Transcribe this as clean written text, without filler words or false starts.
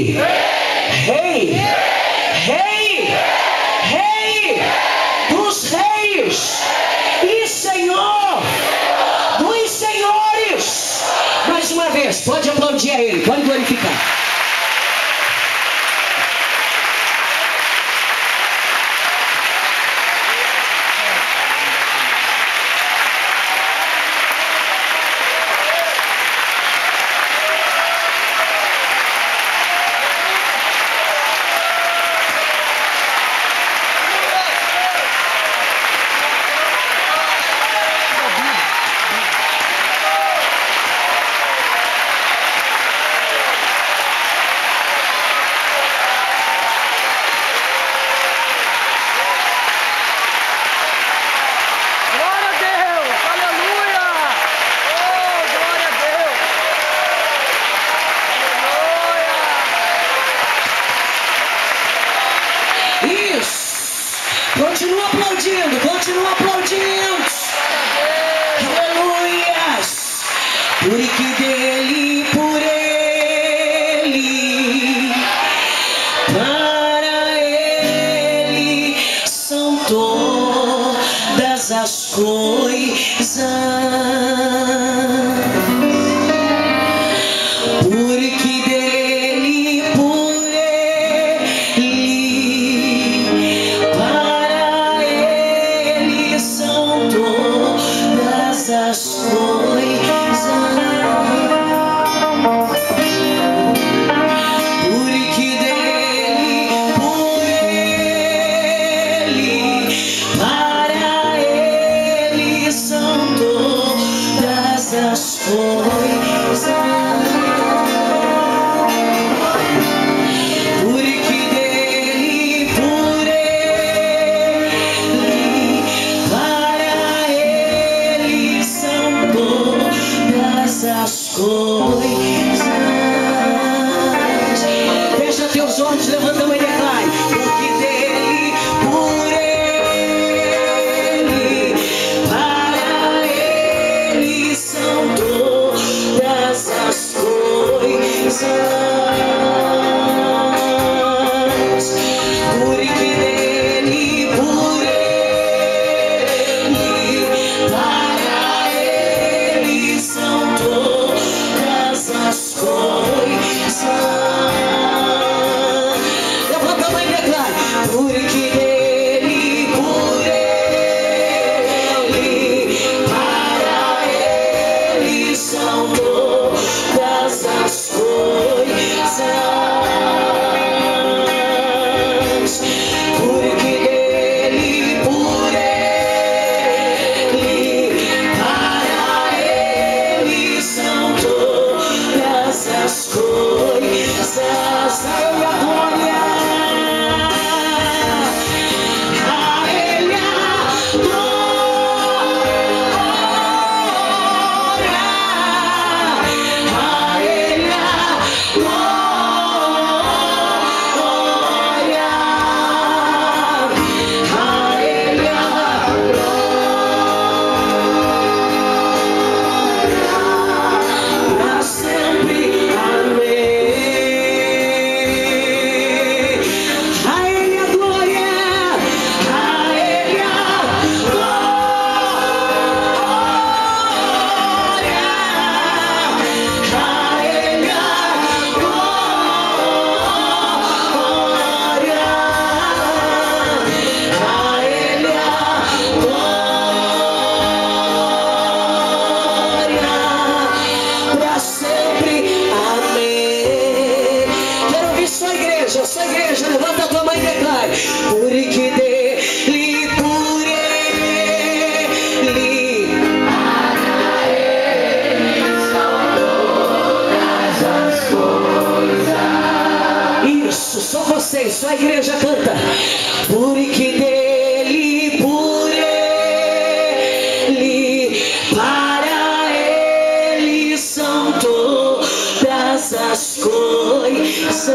Rei, Rei, Rei dos reis e Senhor dos senhores. Mais uma vez, pode aplaudir a Ele, pode glorificar. Continua aplaudindo, continua aplaudindo. Aleluias. Porque dele, por ele, para ele são todas as coisas. Porque dele, por as coisas, porque dele, por ele, para ele são todas as coisas. Porque dele, por ele, para ele são todas as coisas. Fecha teus olhos, levanta a mão e declare. Porque dele, por ele, para ele são todas as coisas. Porque dele, por ele, para ele são todas as coisas. Levanta a mão e declare. Porque dele, por ele, para ele são todas as coisas. Porque dele, por ele, para ele são todas as coisas. A Ele a glória, a Ele a glória, a Ele a glória, a Ele a glória, pra sempre. Amém. A Ele a glória, a Ele a glória, a Ele a glória, a Ele a glória, pra sempre. Amém. Quero ouvir sua igreja, levanta a tua mão e declare. Porque dele, por ele, para ele são todas as coisas. Isso, só vocês, só a igreja canta. Porque dele, por ele, para ele são todas as coisas.